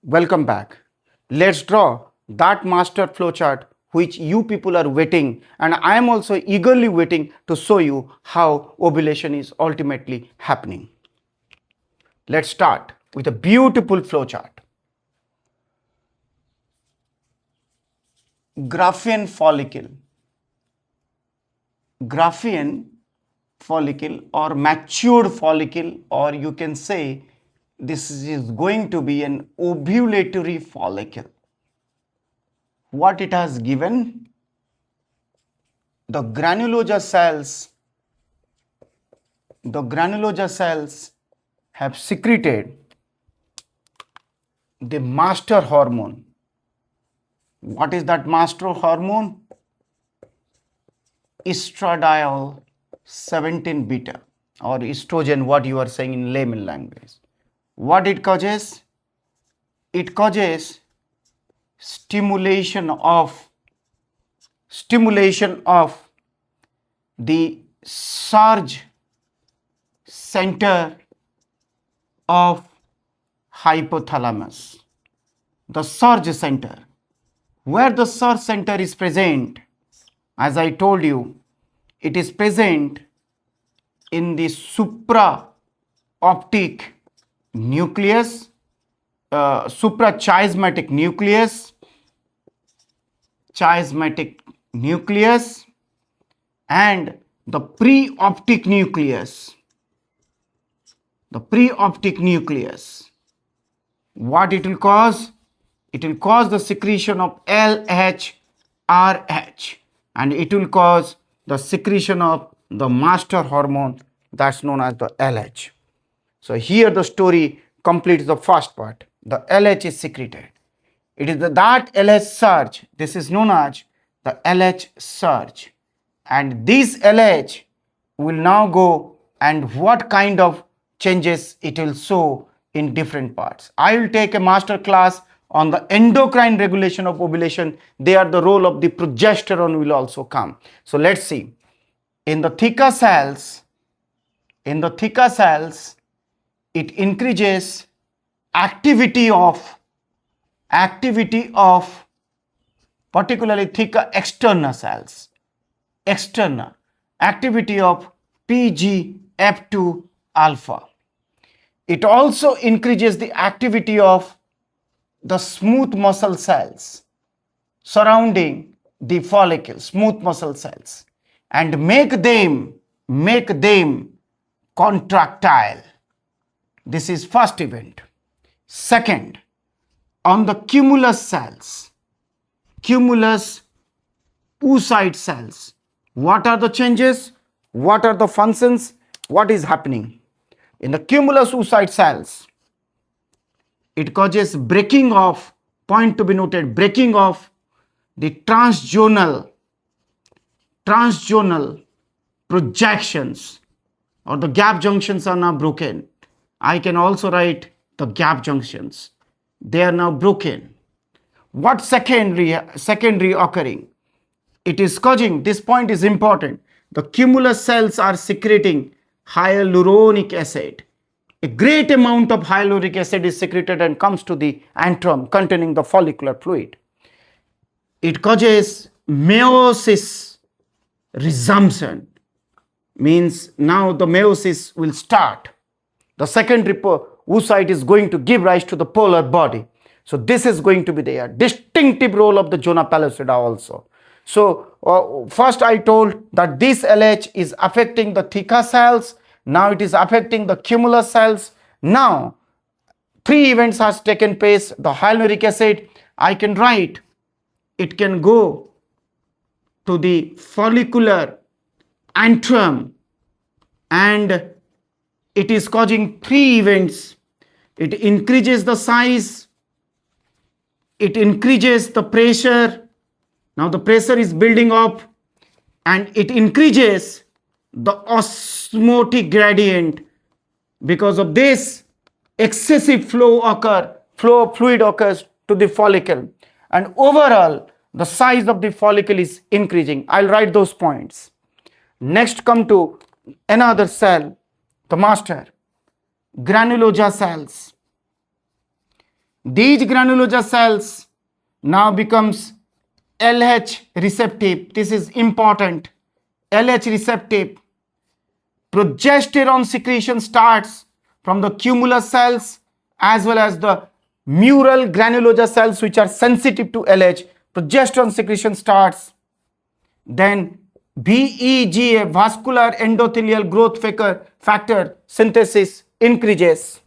Welcome back. Let's draw that master flowchart which you people are waiting, and I am also eagerly waiting to show you how ovulation is ultimately happening. Let's start with a beautiful flowchart. Graphian follicle. Graphian follicle or matured follicle, or you can say this is going to be an ovulatory follicle. What it has given? The granulosa cells have secreted the master hormone. What is that master hormone? Estradiol 17 beta, or estrogen, what you are saying in layman language. What it causes? It causes stimulation of the surge center of hypothalamus. The surge center. Where the surge center is present, as I told you, it is present in the supraoptic nucleus, suprachiasmatic nucleus, and the preoptic nucleus. What it will cause? It will cause the secretion of LH, RH, and it will cause the secretion of the master hormone that's known as the LH. So here the story completes the first part. The LH is secreted. It is that LH surge. This is known as the LH surge. And this LH will now go, and what kind of changes it will show in different parts. I will take a master class on the endocrine regulation of ovulation. There the role of the progesterone will also come. So let's see. In the theca cells, it increases activity of particularly theca externa cells. Activity of PGF2 alpha. It also increases the activity of the smooth muscle cells surrounding the follicle, smooth muscle cells, and make them contractile. This is first event. Second, on the cumulus cells, cumulus oocyte cells, what are the changes? What are the functions? What is happening? In the cumulus oocyte cells, it causes breaking of, point to be noted, breaking of the transzonal projections, or the gap junctions are now broken. I can also write the gap junctions. They are now broken. What secondary occurring? It is causing, this point is important, the cumulus cells are secreting hyaluronic acid. A great amount of hyaluronic acid is secreted and comes to the antrum containing the follicular fluid. It causes meiosis resumption, means now the meiosis will start. The secondary oocyte is going to give rise to the polar body. So this is going to be the distinctive role of the zona pellucida also. So first I told that this LH is affecting the theca cells. Now it is affecting the cumulus cells. Now 3 events has taken place. The hyaluronic acid, I can write, it can go to the follicular antrum, and it is causing 3 events. It increases the size, it increases the pressure. Now the pressure is building up, and it increases the osmotic gradient. Because of this, excessive flow of fluid occurs to the follicle, and overall the size of the follicle is increasing. I'll write those points. Next come to another cell, the master, granulosa cells. These granulosa cells now becomes LH receptive. This is important. LH receptive. Progesterone secretion starts from the cumulus cells as well as the mural granulosa cells which are sensitive to LH. Progesterone secretion starts. Then VEGA, vascular endothelial growth factor synthesis increases.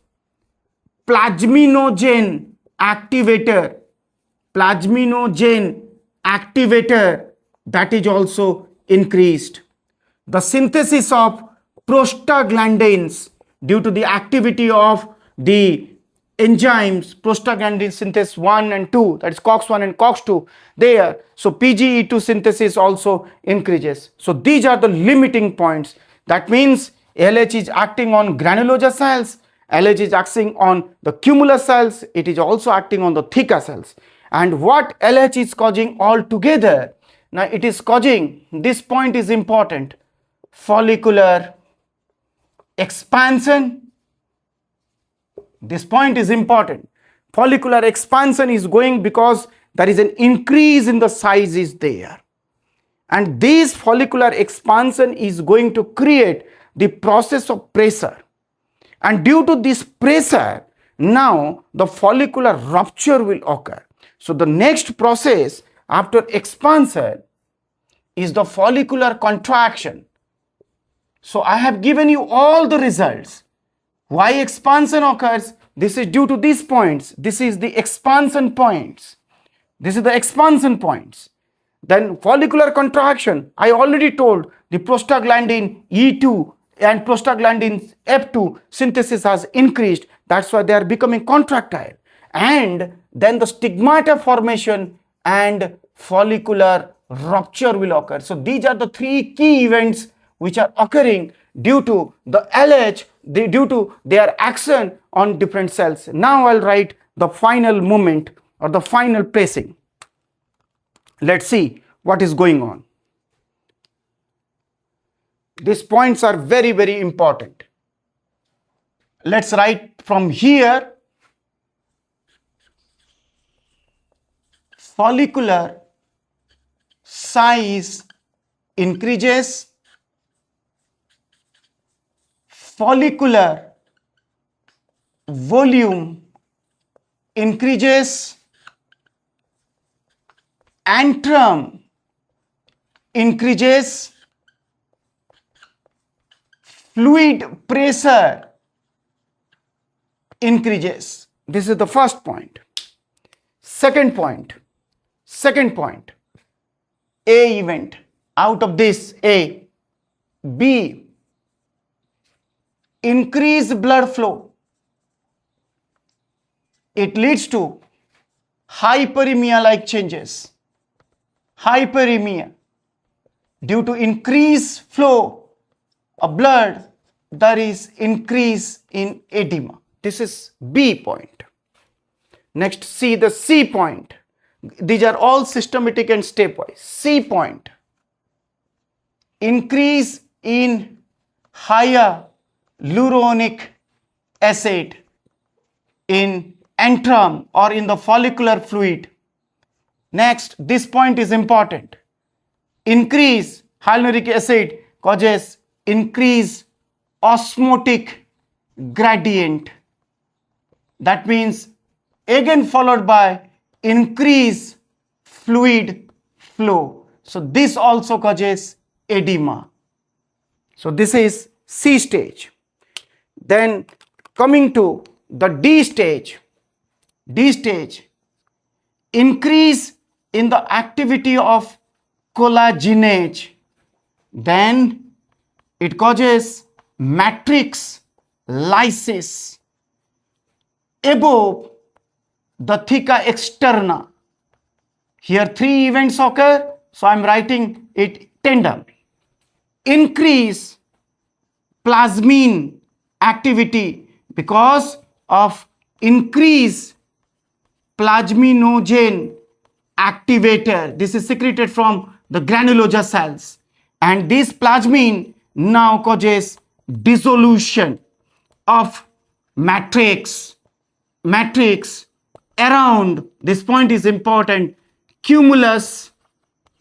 Plasminogen activator, that is also increased. The synthesis of prostaglandins due to the activity of the enzymes, prostaglandin synthesis 1 and 2, that is COX1 and COX2 there. So PGE2 synthesis also increases. So these are the limiting points. That means LH is acting on granulosa cells, LH is acting on the cumulus cells, it is also acting on the theca cells. And what LH is causing altogether? Now it is causing, this point is important, follicular expansion. This point is important. Follicular expansion is going because there is an increase in the size is there. And this follicular expansion is going to create the process of pressure. And due to this pressure, now the follicular rupture will occur. So the next process after expansion is the follicular contraction. So I have given you all the results. Why expansion occurs? This is due to these points. This is the expansion points. This is the expansion points. Then follicular contraction, I already told the prostaglandin E2 and prostaglandin F2 synthesis has increased. That's why they are becoming contractile. And then the stigmata formation and follicular rupture will occur. So these are the three key events which are occurring due to the LH, due to their action on different cells. Now I'll write the final movement or the final pressing. Let's see what is going on. These points are very, very important. Let's write from here. Follicular size increases. Follicular volume increases. Antrum increases. Fluid pressure increases. This is the first point. Second point. A event. Out of this, A. B. Increased blood flow. It leads to hyperemia-like changes. Hyperemia. Due to increased flow of blood, there is increase in edema. This is B point. Next, see the C point. These are all systematic and stepwise. C point. Increase in higher hyaluronic acid in antrum or in the follicular fluid. Next, this point is important. Increase hyaluronic acid causes increase osmotic gradient. That means again followed by increase fluid flow. So this also causes edema. So this is C stage. Then coming to the D stage. Increase in the activity of collagenase. Then it causes matrix lysis above the theca externa. Here three events occur, so I am writing it tandem. Increase plasmin activity because of increase plasminogen activator. This is secreted from the granulosa cells, and this plasmin now causes dissolution of matrix around, this point is important, cumulus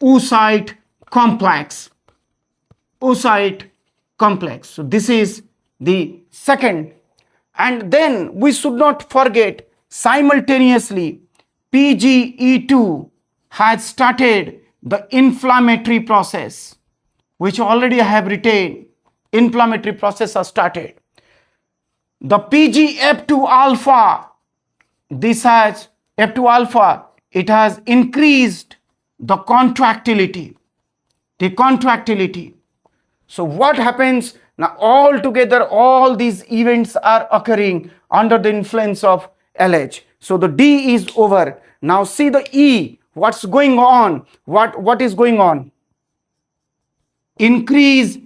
oocyte complex. Oocyte complex. So this is the second. And then we should not forget simultaneously PGE2 has started the inflammatory process, which already I have retained. Inflammatory process has started. The PGF2 alpha, this has F2 alpha, it has increased the contractility. The contractility. So what happens now? All together, all these events are occurring under the influence of LH. So the D is over. Now see the E. What's going on? What is going on? Increase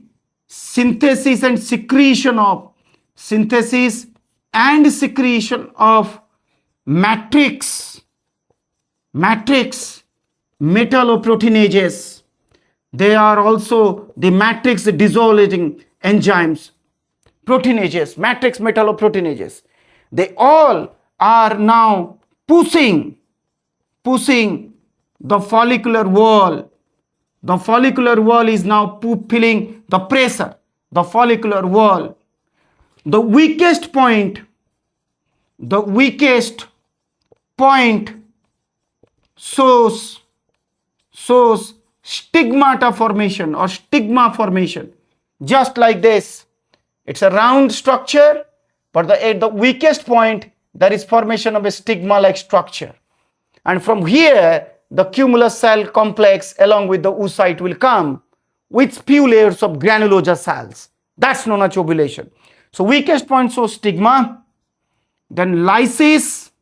synthesis and secretion of matrix metalloproteinases. They are also the matrix dissolving enzymes, proteinases, matrix metalloproteinases. They all are now pushing the follicular wall. The follicular wall is now feeling the pressure. The follicular wall. The weakest point shows stigmata formation or stigma formation, just like this. It's a round structure, but at the weakest point there is formation of a stigma like structure, and from here the cumulus cell complex along with the oocyte will come with few layers of granulosa cells. That's known as ovulation. So weakest point shows stigma, then lysis,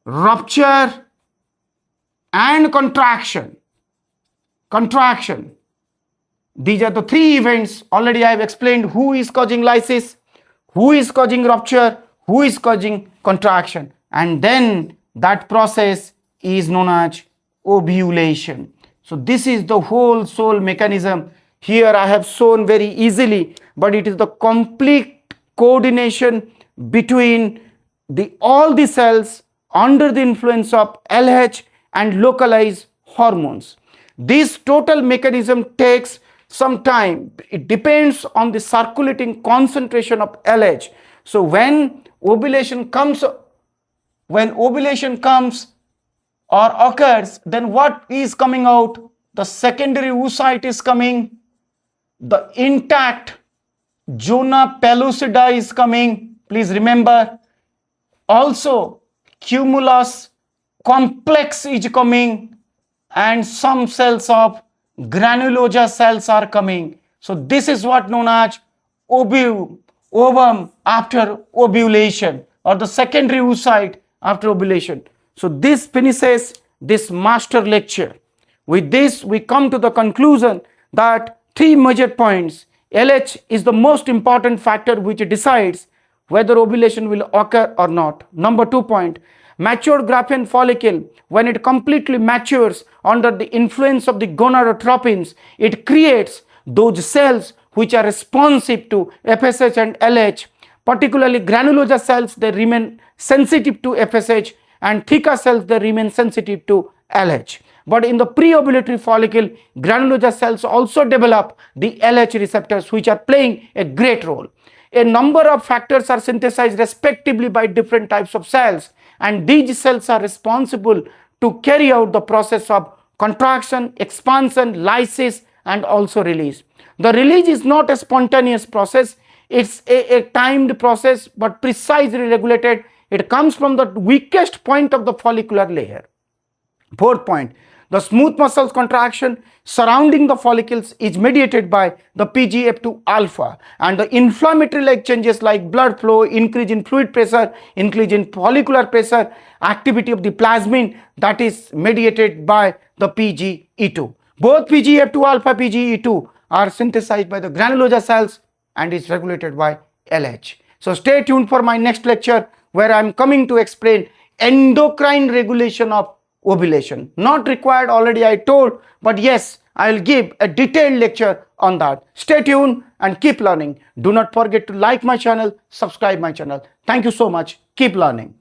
rupture and contraction. These are the three events. Already I have explained who is causing lysis, who is causing rupture, who is causing contraction, and then that process is known as ovulation. So this is the whole soul mechanism. Here I have shown very easily, but it is the complete coordination between all the cells under the influence of LH and localized hormones. This total mechanism takes some time. It depends on the circulating concentration of LH. So when ovulation comes or occurs, then what is coming out? The secondary oocyte is coming. The intact zona pellucida is coming. Please remember. Also, cumulus complex is coming, and some cells of granulosa cells are coming. So this is what known as ovum after ovulation, or the secondary oocyte after ovulation. So this finishes this master lecture. With this, we come to the conclusion that three major points. LH is the most important factor which decides whether ovulation will occur or not. Number 2 point, mature Graafian follicle, when it completely matures under the influence of the gonadotropins, it creates those cells which are responsive to FSH and LH. Particularly granulosa cells, they remain sensitive to FSH, and theca cells, they remain sensitive to LH. But in the pre-ovulatory follicle, granulosa cells also develop the LH receptors, which are playing a great role. A number of factors are synthesized respectively by different types of cells, and these cells are responsible to carry out the process of contraction, expansion, lysis, and also release. The release is not a spontaneous process. It's a timed process, but precisely regulated. It comes from the weakest point of the follicular layer. 4th point, the smooth muscles contraction surrounding the follicles is mediated by the PGF2 alpha, and the inflammatory like changes like blood flow, increase in fluid pressure, increase in follicular pressure, activity of the plasmin, that is mediated by the PGE2. Both PGF2 alpha, PGE2 are synthesized by the granulosa cells and is regulated by LH. So stay tuned for my next lecture, where I am coming to explain endocrine regulation of ovulation. Not required, already I told, but yes, I will give a detailed lecture on that. Stay tuned and keep learning. Do not forget to like my channel, subscribe my channel. Thank you so much. Keep learning.